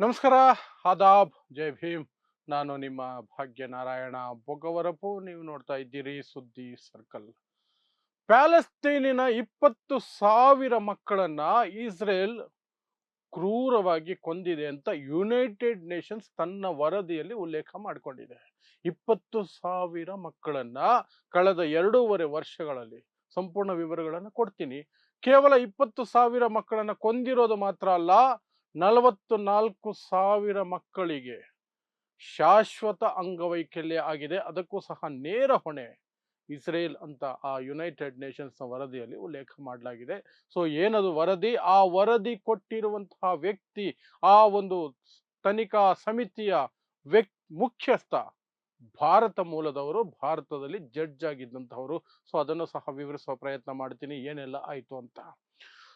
ನಮಸ್ಕಾರ, ಆದಾಬ್, ಜೈ ಭೀಮ್. ನಾನು ನಿಮ್ಮ ಭಾಗ್ಯನಾರಾಯಣ ಬೊಗವರಪು. ನೀವು ನೋಡ್ತಾ ಇದ್ದೀರಿ ಸುದ್ದಿ ಸರ್ಕಲ್. ಪ್ಯಾಲೆಸ್ತೇನಿನ 20,000 ಮಕ್ಕಳನ್ನ ಇಸ್ರೇಲ್ ಕ್ರೂರವಾಗಿ ಕೊಂದಿದೆ ಅಂತ ಯುನೈಟೆಡ್ ನೇಷನ್ಸ್ ತನ್ನ ವರದಿಯಲ್ಲಿ ಉಲ್ಲೇಖ ಮಾಡಿಕೊಂಡಿದೆ. 20,000 ಮಕ್ಕಳನ್ನ ಕಳೆದ 2.5 ವರ್ಷಗಳಲ್ಲಿ, ಸಂಪೂರ್ಣ ವಿವರಗಳನ್ನು ಕೊಡ್ತೀನಿ. ಕೇವಲ 20,000 ಮಕ್ಕಳನ್ನ ಕೊಂದಿರೋದು ಮಾತ್ರ ಅಲ್ಲ, 44,000 ಮಕ್ಕಳಿಗೆ ಶಾಶ್ವತ ಅಂಗವೈಕಲ್ಯ ಆಗಿದೆ. ಅದಕ್ಕೂ ಸಹ ನೇರ ಹೊಣೆ ಇಸ್ರೇಲ್ ಅಂತ ಆ ಯುನೈಟೆಡ್ ನೇಷನ್ಸ್ ನ ವರದಿಯಲ್ಲಿ ಉಲ್ಲೇಖ ಮಾಡಲಾಗಿದೆ. ಸೊ ಏನದು ವರದಿ? ಆ ವರದಿ ಕೊಟ್ಟಿರುವಂತಹ ವ್ಯಕ್ತಿ, ಆ ಒಂದು ತನಿಖಾ ಸಮಿತಿಯ ಮುಖ್ಯಸ್ಥ ಭಾರತ ಮೂಲದವರು, ಭಾರತದಲ್ಲಿ ಜಡ್ಜ್ ಆಗಿದ್ದಂತಹವರು. ಸೊ ಅದನ್ನು ಸಹ ವಿವರಿಸುವ ಪ್ರಯತ್ನ ಮಾಡ್ತೀನಿ, ಏನೆಲ್ಲ ಆಯ್ತು ಅಂತ.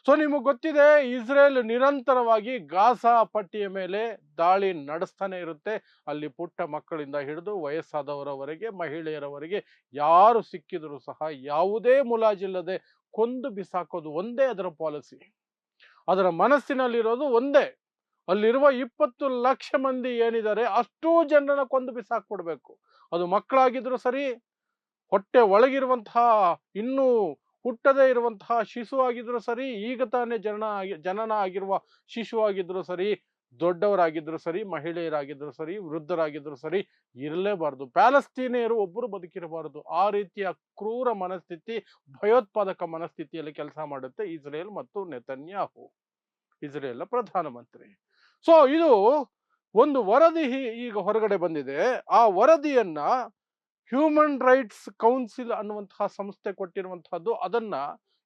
ಸೊ ನಿಮಗೆ ಗೊತ್ತಿದೆ, ಇಸ್ರೇಲ್ ನಿರಂತರವಾಗಿ ಗಾಜಾ ಪಟ್ಟಿಯ ಮೇಲೆ ದಾಳಿ ನಡೆಸ್ತಾನೆ ಇರುತ್ತೆ. ಅಲ್ಲಿ ಪುಟ್ಟ ಮಕ್ಕಳಿಂದ ಹಿಡಿದು ವಯಸ್ಸಾದವರವರೆಗೆ, ಮಹಿಳೆಯರವರೆಗೆ ಯಾರು ಸಿಕ್ಕಿದ್ರು ಸಹ ಯಾವುದೇ ಮುಲಾಜಿಲ್ಲದೆ ಕೊಂದು ಬಿಸಾಕೋದು ಒಂದೇ ಅದರ ಪಾಲಿಸಿ. ಅದರ ಮನಸ್ಸಿನಲ್ಲಿರೋದು ಒಂದೇ, ಅಲ್ಲಿರುವ 20 ಲಕ್ಷ ಮಂದಿ ಏನಿದ್ದಾರೆ ಅಷ್ಟೂ ಜನರನ್ನ ಕೊಂದು ಬಿಸಾಕ್ಬಿಡ್ಬೇಕು. ಅದು ಮಕ್ಕಳಾಗಿದ್ರು ಸರಿ, ಹೊಟ್ಟೆ ಒಳಗಿರುವಂತಹ ಇನ್ನೂ ಹುಟ್ಟದೇ ಇರುವಂತಹ ಶಿಶು ಆಗಿದ್ರು ಸರಿ, ಈಗ ತಾನೇ ಜನನ ಆಗಿರುವ ಶಿಶು ಆಗಿದ್ರು ಸರಿ, ದೊಡ್ಡವರಾಗಿದ್ರು ಸರಿ, ಮಹಿಳೆಯರಾಗಿದ್ರು ಸರಿ, ವೃದ್ಧರಾಗಿದ್ರು ಸರಿ, ಇರಲೇಬಾರದು. ಪ್ಯಾಲೆಸ್ತೀನಿಯರು ಒಬ್ಬರು ಬದುಕಿರಬಾರದು. ಆ ರೀತಿಯ ಕ್ರೂರ ಮನಸ್ಥಿತಿ, ಭಯೋತ್ಪಾದಕ ಮನಸ್ಥಿತಿಯಲ್ಲಿ ಕೆಲಸ ಮಾಡುತ್ತೆ ಇಸ್ರೇಲ್ ಮತ್ತು ನೆತನ್ಯಾಹು, ಇಸ್ರೇಲ್ನ ಪ್ರಧಾನಮಂತ್ರಿ. ಸೊ ಇದು ಒಂದು ವರದಿ ಈಗ ಹೊರಗಡೆ ಬಂದಿದೆ. ಆ ವರದಿಯನ್ನ ಹ್ಯೂಮನ್ ರೈಟ್ಸ್ ಕೌನ್ಸಿಲ್ ಅನ್ನುವಂತಹ ಸಂಸ್ಥೆ ಕೊಟ್ಟಿರುವಂತಹದ್ದು. ಅದನ್ನ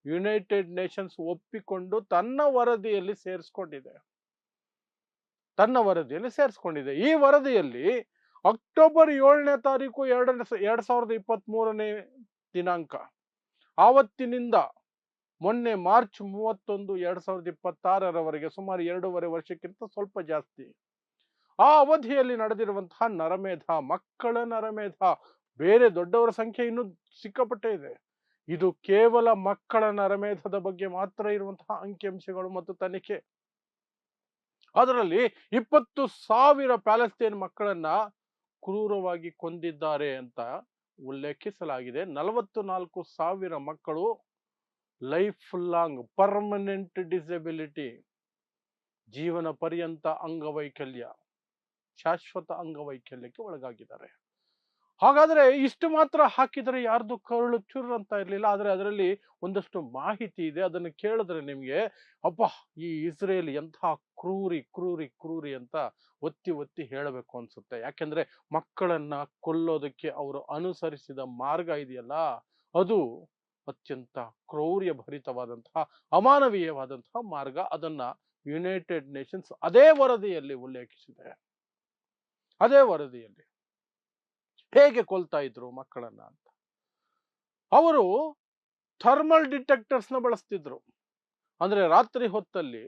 ಯುನೈಟೆಡ್ ನೇಷನ್ಸ್ ಒಪ್ಪಿಕೊಂಡು ತನ್ನ ವರದಿಯಲ್ಲಿ ಸೇರಿಸ್ಕೊಂಡಿದೆ. ಈ ವರದಿಯಲ್ಲಿ ಅಕ್ಟೋಬರ್ 7ನೇ ತಾರೀಕು 2023ನೇ ದಿನಾಂಕ, ಆವತ್ತಿನಿಂದ ಮೊನ್ನೆ ಮಾರ್ಚ್ 31, 2026ರವರೆಗೆ, ಸುಮಾರು 2.5 ವರ್ಷಕ್ಕಿಂತ ಸ್ವಲ್ಪ ಜಾಸ್ತಿ ಆ ಅವಧಿಯಲ್ಲಿ ನಡೆದಿರುವಂತಹ ನರಮೇಧ, ಮಕ್ಕಳ ನರಮೇಧ, ಬೇರೆ ದೊಡ್ಡವರ ಸಂಖ್ಯೆ ಇನ್ನೂ ಸಿಕ್ಕಾಪಟ್ಟೆ ಇದೆ. ಇದು ಕೇವಲ ಮಕ್ಕಳ ನರಮೇಧದ ಬಗ್ಗೆ ಮಾತ್ರ ಇರುವಂತಹ ಅಂಕಿಅಂಶಗಳು ಮತ್ತು ತನಿಖೆ. ಅದರಲ್ಲಿ 20,000 ಪ್ಯಾಲೆಸ್ತೇನ್ ಮಕ್ಕಳನ್ನ ಕ್ರೂರವಾಗಿ ಕೊಂದಿದ್ದಾರೆ ಅಂತ ಉಲ್ಲೇಖಿಸಲಾಗಿದೆ. 44,000 ಮಕ್ಕಳು ಲೈಫ್ ಲಾಂಗ್ ಪರ್ಮನೆಂಟ್ ಡಿಸೆಬಿಲಿಟಿ, ಜೀವನ ಪರ್ಯಂತ ಅಂಗವೈಕಲ್ಯ, ಶಾಶ್ವತ ಅಂಗವೈಕಲ್ಯಕ್ಕೆ ಒಳಗಾಗಿದ್ದಾರೆ. ಹಾಗಾದ್ರೆ ಇಷ್ಟು ಮಾತ್ರ ಹಾಕಿದರೆ ಯಾರ್ದು ಕರುಳು ಚುರ್ ಅಂತ ಇರಲಿಲ್ಲ. ಆದ್ರೆ ಅದರಲ್ಲಿ ಒಂದಷ್ಟು ಮಾಹಿತಿ ಇದೆ. ಅದನ್ನು ಕೇಳಿದ್ರೆ ನಿಮ್ಗೆ ಅಪ್ಪ, ಈ ಇಸ್ರೇಲ್ ಎಂತಹ ಕ್ರೂರಿ ಕ್ರೂರಿ ಕ್ರೂರಿ ಅಂತ ಒತ್ತಿ ಒತ್ತಿ ಹೇಳಬೇಕು ಅನ್ಸುತ್ತೆ. ಯಾಕೆಂದ್ರೆ ಮಕ್ಕಳನ್ನ ಕೊಲ್ಲೋದಕ್ಕೆ ಅವರು ಅನುಸರಿಸಿದ ಮಾರ್ಗ ಇದೆಯಲ್ಲ, ಅದು ಅತ್ಯಂತ ಕ್ರೌರ್ಯ ಭರಿತವಾದಂತಹ, ಅಮಾನವೀಯವಾದಂತಹ ಮಾರ್ಗ. ಅದನ್ನ ಯುನೈಟೆಡ್ ನೇಷನ್ಸ್ ಅದೇ ವರದಿಯಲ್ಲಿ ಉಲ್ಲೇಖಿಸಿದೆ. ಅದೇ ವರದಿಯಲ್ಲಿ ಹೇಗೆ ಕೊಲ್ತಾ ಇದ್ರು ಮಕ್ಕಳನ್ನ ಅಂತ. ಅವರು ಥರ್ಮಲ್ ಡಿಟೆಕ್ಟರ್ಸ್ ನ ಬಳಸ್ತಿದ್ರು. ಅಂದ್ರೆ ರಾತ್ರಿ ಹೊತ್ತಲ್ಲಿ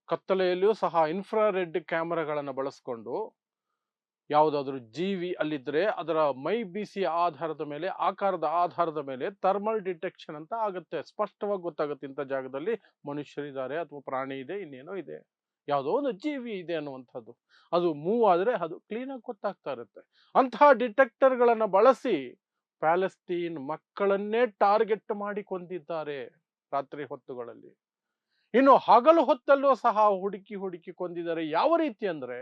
ಕತ್ತಲೆಯಲ್ಲಿಯೂ ಸಹ ಇನ್ಫ್ರಾರೆಡ್ ಕ್ಯಾಮೆರಾಗಳನ್ನ ಬಳಸ್ಕೊಂಡು, ಯಾವುದಾದ್ರೂ ಜೀವಿ ಅಲ್ಲಿದ್ರೆ ಅದರ ಮೈ ಬಿಸಿಯ ಆಧಾರದ ಮೇಲೆ, ಆಕಾರದ ಆಧಾರದ ಮೇಲೆ ಥರ್ಮಲ್ ಡಿಟೆಕ್ಷನ್ ಅಂತ ಆಗುತ್ತೆ. ಸ್ಪಷ್ಟವಾಗಿ ಗೊತ್ತಾಗುತ್ತೆ ಇಂಥ ಜಾಗದಲ್ಲಿ ಮನುಷ್ಯರಿದ್ದಾರೆ ಅಥವಾ ಪ್ರಾಣಿ ಇದೆ, ಇನ್ನೇನೋ ಇದೆ, ಯಾವುದೋ ಒಂದು ಜೀವಿ ಇದೆ ಅನ್ನುವಂಥದ್ದು. ಅದು ಮೂವ್ ಆದ್ರೆ ಅದು ಕ್ಲೀನ್ ಆಗಿ ಗೊತ್ತಾಗ್ತಾ ಇರುತ್ತೆ. ಅಂತಹ ಡಿಟೆಕ್ಟರ್ಗಳನ್ನ ಬಳಸಿ ಪ್ಯಾಲೆಸ್ತೀನ್ ಮಕ್ಕಳನ್ನೇ ಟಾರ್ಗೆಟ್ ಮಾಡಿ ಕೊಂದಿದ್ದಾರೆ ರಾತ್ರಿ ಹೊತ್ತುಗಳಲ್ಲಿ. ಇನ್ನು ಹಗಲು ಹೊತ್ತಲ್ಲೂ ಸಹ ಹುಡುಕಿ ಹುಡುಕಿ ಕೊಂದಿದ್ದಾರೆ. ಯಾವ ರೀತಿ ಅಂದ್ರೆ,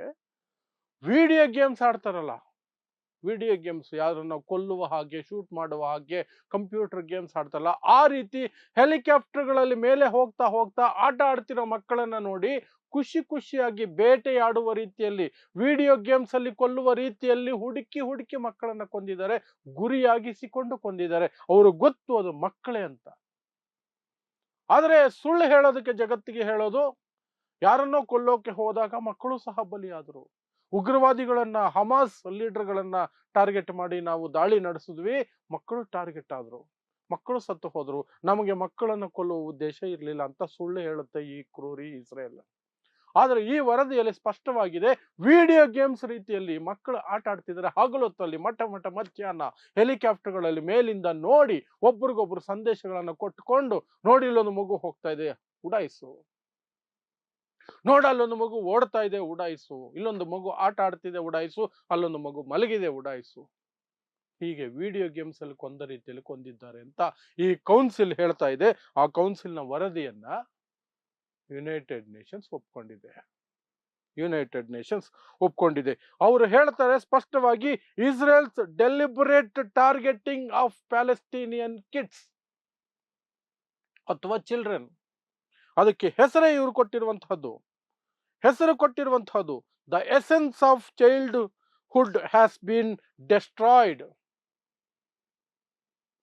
ವಿಡಿಯೋ ಗೇಮ್ಸ್ ಆಡ್ತಾರಲ್ಲ, ವಿಡಿಯೋ ಗೇಮ್ಸ್ ಯಾರನ್ನ ಕೊಲ್ಲುವ ಹಾಗೆ, ಶೂಟ್ ಮಾಡುವ ಹಾಗೆ ಕಂಪ್ಯೂಟರ್ ಗೇಮ್ಸ್ ಆಡ್ತಾರಲ್ಲ, ಆ ರೀತಿ ಹೆಲಿಕಾಪ್ಟರ್ಗಳಲ್ಲಿ ಮೇಲೆ ಹೋಗ್ತಾ ಹೋಗ್ತಾ ಆಟ ಆಡ್ತಿರೋ ಮಕ್ಕಳನ್ನ ನೋಡಿ ಖುಷಿ ಖುಷಿಯಾಗಿ ಬೇಟೆಯಾಡುವ ರೀತಿಯಲ್ಲಿ, ವಿಡಿಯೋ ಗೇಮ್ಸ್ ಅಲ್ಲಿ ಕೊಲ್ಲುವ ರೀತಿಯಲ್ಲಿ ಹುಡುಕಿ ಹುಡುಕಿ ಮಕ್ಕಳನ್ನ ಕೊಂದಿದ್ದಾರೆ, ಗುರಿಯಾಗಿಸಿಕೊಂಡು ಕೊಂದಿದ್ದಾರೆ. ಅವರು ಗೊತ್ತು ಅದು ಮಕ್ಕಳೇ ಅಂತ. ಆದರೆ ಸುಳ್ಳು ಹೇಳೋದಕ್ಕೆ ಜಗತ್ತಿಗೆ ಹೇಳೋದು, ಯಾರನ್ನೋ ಕೊಲ್ಲೋಕೆ ಹೋದಾಗ ಮಕ್ಕಳು ಸಹ ಬಲಿಯಾದರು. ಉಗ್ರವಾದಿಗಳನ್ನ, ಹಮಾಸ್ ಲೀಡರ್ಗಳನ್ನ ಟಾರ್ಗೆಟ್ ಮಾಡಿ ನಾವು ದಾಳಿ ನಡೆಸಿದ್ವಿ, ಮಕ್ಕಳು ಟಾರ್ಗೆಟ್ ಆದ್ರು, ಮಕ್ಕಳು ಸತ್ತು ಹೋದ್ರು, ನಮಗೆ ಮಕ್ಕಳನ್ನು ಕೊಲ್ಲುವ ಉದ್ದೇಶ ಇರಲಿಲ್ಲ ಅಂತ ಸುಳ್ಳು ಹೇಳುತ್ತೆ ಈ ಕ್ರೂರಿ ಇಸ್ರೇಲ್. ಆದ್ರೆ ಈ ವರದಿಯಲ್ಲಿ ಸ್ಪಷ್ಟವಾಗಿದೆ, ವಿಡಿಯೋ ಗೇಮ್ಸ್ ರೀತಿಯಲ್ಲಿ ಮಕ್ಕಳು ಆಟ ಆಡ್ತಿದ್ದಾರೆ. ಹಗಲೊತ್ತಲ್ಲಿ ಮಧ್ಯಾಹ್ನ ಹೆಲಿಕಾಪ್ಟರ್ಗಳಲ್ಲಿ ಮೇಲಿಂದ ನೋಡಿ ಒಬ್ರಿಗೊಬ್ರು ಸಂದೇಶಗಳನ್ನು ಕೊಟ್ಟುಕೊಂಡು, ನೋಡಿ ಇಲ್ಲೊಂದು ಮಗು ಹೋಗ್ತಾ ಇದೆ, ಉಡಾಯಿಸು. ನೋಡ ಅಲ್ಲೊಂದು ಮಗು ಓಡ್ತಾ ಇದೆ ಉಡಾಯಿಸು, ಇಲ್ಲೊಂದು ಮಗು ಆಟ ಆಡ್ತಿದೆ ಉಡಾಯಿಸು, ಅಲ್ಲೊಂದು ಮಗು ಮಲಗಿದೆ ಉಡಾಯಿಸು. ಹೀಗೆ ವಿಡಿಯೋ ಗೇಮ್ಸ್ ಅಲ್ಲಿ ಕೊಂದ ರೀತಿಯಲ್ಲಿ ಕೊಂದಿದ್ದಾರೆ ಅಂತ ಈ ಕೌನ್ಸಿಲ್ ಹೇಳ್ತಾ ಇದೆ. ಆ ಕೌನ್ಸಿಲ್ ನ ವರದಿಯನ್ನ ಯುನೈಟೆಡ್ ನೇಷನ್ಸ್ ಒಪ್ಕೊಂಡಿದೆ. ಯುನೈಟೆಡ್ ನೇಷನ್ಸ್ ಒಪ್ಕೊಂಡಿದೆ. ಅವರು ಹೇಳ್ತಾರೆ ಸ್ಪಷ್ಟವಾಗಿ, Israel's deliberate targeting of Palestinian kids ಅಥವಾ ಚಿಲ್ಡ್ರನ್, ಅದಕ್ಕೆ ಹೆಸರೇ ಇವರು ಕೊಟ್ಟಿರುವಂತಹದ್ದು the essence of childhood has been destroyed.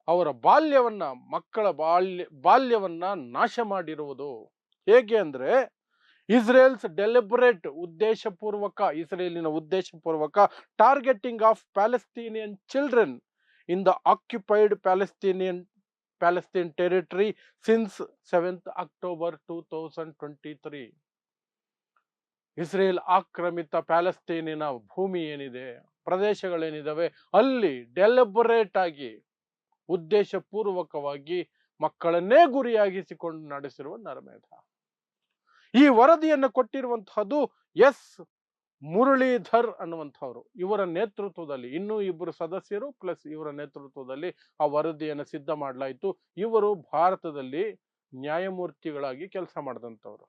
ಅವರ ಮಕ್ಕಳ ಬಾಲ್ಯವನ್ನ ನಾಶ ಮಾಡಿರುವುದು. ಹೇಗೆ ಅಂದ್ರೆ, ಇಸ್ರೇಲ್ಸ್ ಡೆಲಿಬರೇಟ್ ಇಸ್ರೇಲಿನ ಉದ್ದೇಶಪೂರ್ವಕ targeting of Palestinian children in the occupied Palestine territory since 7th October 2023. Israel ಆಕ್ರಮಿತ ಪ್ಯಾಲೆಸ್ತೀನಿನ ಭೂಮಿ ಏನಿದೆ, ಪ್ರದೇಶಗಳೇನಿದಾವೆ, ಅಲ್ಲಿ ಡೆಲಿಬರೇಟ್ ಆಗಿ ಉದ್ದೇಶಪೂರ್ವಕವಾಗಿ ಮಕ್ಕಳನ್ನೇ ಗುರಿಯಾಗಿಸಿಕೊಂಡು ನಡೆಸಿರುವ ನರಮೇಧ. ಈ ವರದಿಯನ್ನು ಕೊಟ್ಟಿರುವಂತಹದ್ದು ಎಸ್ ಮುರಳೀಧರ್ ಅನ್ನುವಂಥವ್ರು. ಇವರ ನೇತೃತ್ವದಲ್ಲಿ ಇನ್ನೂ ಇಬ್ಬರು ಸದಸ್ಯರು ಪ್ಲಸ್ ಇವರ ನೇತೃತ್ವದಲ್ಲಿ ಆ ವರದಿಯನ್ನು ಸಿದ್ಧ ಮಾಡಲಾಯಿತು. ಇವರು ಭಾರತದಲ್ಲಿ ನ್ಯಾಯಮೂರ್ತಿಗಳಾಗಿ ಕೆಲಸ ಮಾಡಿದಂಥವ್ರು.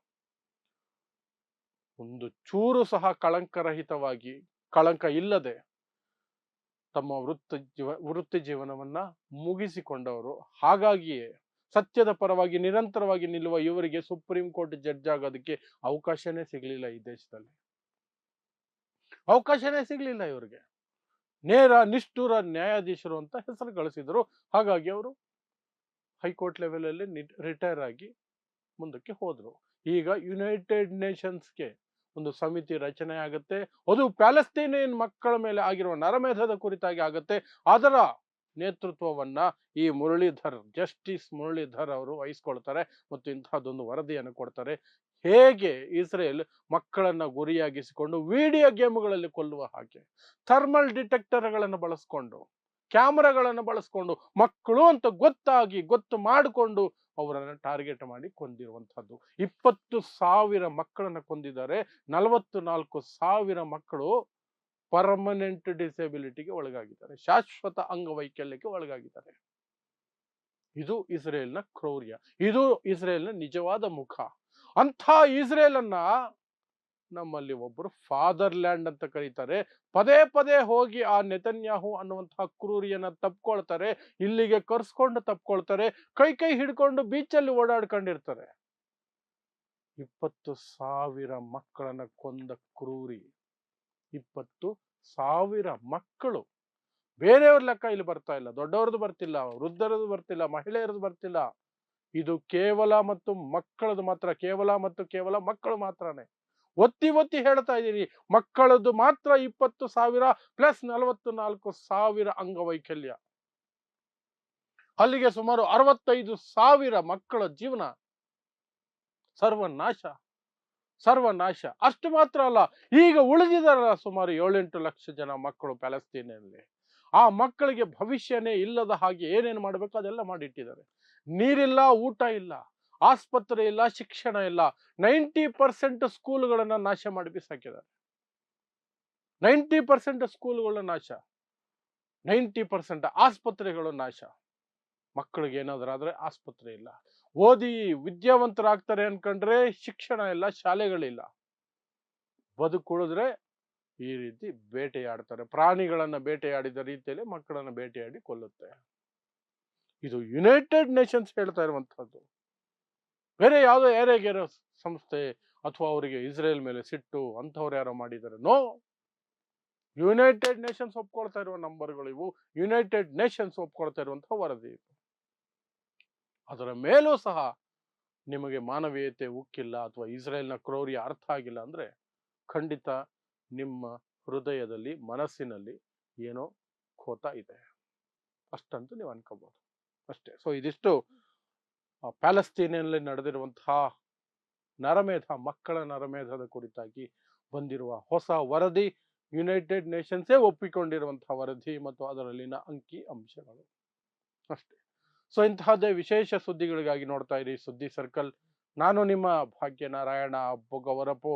ಒಂದು ಚೂರು ಸಹ ಕಳಂಕರಹಿತವಾಗಿ, ಕಳಂಕ ಇಲ್ಲದೆ ತಮ್ಮ ವೃತ್ತಿ ಜೀವನವನ್ನ ಮುಗಿಸಿಕೊಂಡವರು. ಹಾಗಾಗಿಯೇ ಸತ್ಯದ ಪರವಾಗಿ ನಿರಂತರವಾಗಿ ನಿಲ್ಲುವ ಇವರಿಗೆ ಸುಪ್ರೀಂ ಕೋರ್ಟ್ ಜಡ್ಜ್ ಆಗೋದಕ್ಕೆ ಅವಕಾಶನೇ ಸಿಗಲಿಲ್ಲ. ಈ ದೇಶದಲ್ಲಿ ಅವಕಾಶನೇ ಸಿಗಲಿಲ್ಲ ಇವರಿಗೆ. ನೇರ ನಿಷ್ಠುರ ನ್ಯಾಯಾಧೀಶರು ಅಂತ ಹೆಸರು ಗಳಿಸಿದರು. ಹಾಗಾಗಿ ಅವರು ಹೈಕೋರ್ಟ್ ಲೆವೆಲ್ ಅಲ್ಲಿ ರಿಟೈರ್ ಆಗಿ ಮುಂದಕ್ಕೆ ಹೋದ್ರು. ಈಗ ಯುನೈಟೆಡ್ ನೇಷನ್ಸ್ಗೆ ಒಂದು ಸಮಿತಿ ರಚನೆ ಆಗುತ್ತೆ. ಅದು ಪ್ಯಾಲೆಸ್ತೀನಿಯನ್ ಮಕ್ಕಳ ಮೇಲೆ ಆಗಿರುವ ನರಮೇಧದ ಕುರಿತಾಗಿ ಆಗುತ್ತೆ. ಅದರ ನೇತೃತ್ವವನ್ನ ಈ ಜಸ್ಟಿಸ್ ಮುರಳೀಧರ್ ಅವರು ವಹಿಸ್ಕೊಳ್ತಾರೆ ಮತ್ತು ಇಂತಹದೊಂದು ವರದಿಯನ್ನು ಕೊಡ್ತಾರೆ. ಹೇಗೆ ಇಸ್ರೇಲ್ ಮಕ್ಕಳನ್ನ ಗುರಿಯಾಗಿಸಿಕೊಂಡು ವಿಡಿಯೋ ಗೇಮ್ಗಳಲ್ಲಿ ಕೊಲ್ಲುವ ಹಾಗೆ ಥರ್ಮಲ್ ಡಿಟೆಕ್ಟರ್ಗಳನ್ನು ಬಳಸ್ಕೊಂಡು, ಕ್ಯಾಮರಾಗಳನ್ನು ಬಳಸ್ಕೊಂಡು, ಮಕ್ಕಳು ಅಂತ ಗೊತ್ತು ಮಾಡಿಕೊಂಡು ಅವರನ್ನು ಟಾರ್ಗೆಟ್ ಮಾಡಿ ಕೊಂದಿರುವಂತಹದ್ದು. 20,000 ಮಕ್ಕಳನ್ನ ಕೊಂದಿದ್ದಾರೆ. 44,000 ಮಕ್ಕಳು ಪರ್ಮನೆಂಟ್ ಡಿಸೆಬಿಲಿಟಿಗೆ ಒಳಗಾಗಿದ್ದಾರೆ, ಶಾಶ್ವತ ಅಂಗವೈಕಲ್ಯಕ್ಕೆ ಒಳಗಾಗಿದ್ದಾರೆ. ಇದು ಇಸ್ರೇಲ್ನ ಕ್ರೌರ್ಯ, ಇದು ಇಸ್ರೇಲ್ನ ನಿಜವಾದ ಮುಖ. ಅಂಥ ಇಸ್ರೇಲ್ ಅನ್ನ ನಮ್ಮಲ್ಲಿ ಒಬ್ಬರು ಫಾದರ್ಲ್ಯಾಂಡ್ ಅಂತ ಕರೀತಾರೆ. ಪದೇ ಪದೇ ಹೋಗಿ ಆ ನೆತನ್ಯಾಹು ಅನ್ನುವಂತಹ ಕ್ರೂರಿಯನ್ನ ತಪ್ಕೊಳ್ತಾರೆ, ಇಲ್ಲಿಗೆ ಕರ್ಸ್ಕೊಂಡು ತಪ್ಕೊಳ್ತಾರೆ, ಕೈ ಹಿಡ್ಕೊಂಡು ಬೀಚಲ್ಲಿ ಓಡಾಡ್ಕೊಂಡಿರ್ತಾರೆ. 20,000 ಮಕ್ಕಳನ್ನ ಕೊಂದ ಕ್ರೂರಿ. 20,000 ಮಕ್ಕಳು. ಬೇರೆಯವ್ರ ಲೆಕ್ಕ ಇಲ್ಲಿ ಬರ್ತಾ ಇಲ್ಲ, ದೊಡ್ಡವ್ರದ್ದು ಬರ್ತಿಲ್ಲ, ವೃದ್ಧರದು ಬರ್ತಿಲ್ಲ, ಮಹಿಳೆಯರದು ಬರ್ತಿಲ್ಲ. ಇದು ಕೇವಲ ಮತ್ತು ಮಕ್ಕಳದು ಮಾತ್ರ, ಕೇವಲ ಮಕ್ಕಳು ಮಾತ್ರನೇ. ಒತ್ತಿ ಹೇಳ್ತಾ ಇದ್ದೀನಿ, ಮಕ್ಕಳದು ಮಾತ್ರ 20,000 ಪ್ಲಸ್ 44,000 ಅಂಗವೈಕಲ್ಯ. ಅಲ್ಲಿಗೆ ಸುಮಾರು 65,000 ಮಕ್ಕಳ ಜೀವನ ಸರ್ವನಾಶ. ಅಷ್ಟು ಮಾತ್ರ ಅಲ್ಲ, ಈಗ ಉಳಿದಿದ್ದಾರಲ್ಲ ಸುಮಾರು 7-8 ಲಕ್ಷ ಜನ ಮಕ್ಕಳು ಪ್ಯಾಲೆಸ್ತೀನಲ್ಲಿ. ಆ ಮಕ್ಕಳಿಗೆ ಭವಿಷ್ಯನೇ ಇಲ್ಲದ ಹಾಗೆ ಏನೇನು ಮಾಡಬೇಕು ಅದೆಲ್ಲ ಮಾಡಿಟ್ಟಿದ್ದಾರೆ. ನೀರಿಲ್ಲ, ಊಟ ಇಲ್ಲ, ಆಸ್ಪತ್ರೆ ಇಲ್ಲ, ಶಿಕ್ಷಣ ಇಲ್ಲ. 90% ಸ್ಕೂಲ್ಗಳನ್ನ ನಾಶ ಮಾಡಿ ಬಿಸಾಕಿದ್ದಾರೆ. 90% ಸ್ಕೂಲ್ಗಳ ನಾಶ, 90% ಆಸ್ಪತ್ರೆಗಳು ನಾಶ. ಮಕ್ಕಳಿಗೆ ಏನಾದ್ರಾದ್ರೆ ಆಸ್ಪತ್ರೆ ಇಲ್ಲ. ಓದಿ ವಿದ್ಯಾವಂತರಾಗ್ತಾರೆ ಅನ್ಕೊಂಡ್ರೆ ಶಿಕ್ಷಣ ಇಲ್ಲ, ಶಾಲೆಗಳಿಲ್ಲ. ಬದುಕುಳಿದ್ರೆ ಈ ರೀತಿ ಬೇಟೆಯಾಡ್ತಾರೆ. ಪ್ರಾಣಿಗಳನ್ನ ಬೇಟೆಯಾಡಿದ ರೀತಿಯಲ್ಲಿ ಮಕ್ಕಳನ್ನ ಬೇಟೆಯಾಡಿ ಕೊಲ್ಲುತ್ತೆ. ಇದು ಯುನೈಟೆಡ್ ನೇಷನ್ಸ್ ಹೇಳ್ತಾ ಇರುವಂತಹದ್ದು. ಬೇರೆ ಯಾವುದೋ ಏರೆಗೇರೋ ಸಂಸ್ಥೆ ಅಥವಾ ಅವರಿಗೆ ಇಸ್ರೇಲ್ ಮೇಲೆ ಸಿಟ್ಟು ಅಂಥವ್ರು ಯಾರೋ ಮಾಡಿದ್ದಾರೆ? ನೋ, ಯುನೈಟೆಡ್ ನೇಷನ್ಸ್ ಒಪ್ಕೊಳ್ತಾ ಇರುವ ನಂಬರ್ಗಳು ಇವು. ಯುನೈಟೆಡ್ ನೇಷನ್ಸ್ ಒಪ್ಕೊಳ್ತಾ ಇರುವಂತಹ ವರದಿ ಇದು. ಅದರ ಮೇಲೂ ಸಹ ನಿಮಗೆ ಮಾನವೀಯತೆ ಉಕ್ಕಿಲ್ಲ ಅಥವಾ ಇಸ್ರೇಲ್ನ ಕ್ರೌರ್ಯ ಅರ್ಥ ಆಗಿಲ್ಲ ಅಂದ್ರೆ ಖಂಡಿತ ನಿಮ್ಮ ಹೃದಯದಲ್ಲಿ, ಮನಸ್ಸಿನಲ್ಲಿ ಏನೋ ಖೋತ ಇದೆ ಅಷ್ಟಂತೂ ನೀವು ಅನ್ಕೋಬಹುದು ಅಷ್ಟೇ. ಸೊ ಇದಿಷ್ಟು ಪ್ಯಾಲೆಸ್ತೀನಿಯಲ್ಲಿ ನಡೆದಿರುವಂತಹ ಮಕ್ಕಳ ನರಮೇಧದ ಕುರಿತಾಗಿ ಬಂದಿರುವ ಹೊಸ ವರದಿ, ಯುನೈಟೆಡ್ ನೇಷನ್ಸೇ ಒಪ್ಪಿಕೊಂಡಿರುವಂತಹ ವರದಿ ಮತ್ತು ಅದರಲ್ಲಿನ ಅಂಕಿ ಅಂಶಗಳು ಅಷ್ಟೇ. ಸೊ ಇಂತಹದ್ದೇ ವಿಶೇಷ ಸುದ್ದಿಗಳಿಗಾಗಿ ನೋಡ್ತಾ ಇರಿ ಸುದ್ದಿ ಸರ್ಕಲ್. ನಾನು ನಿಮ್ಮ ಭಾಗ್ಯನಾರಾಯಣ ಬೊಗವರಪು.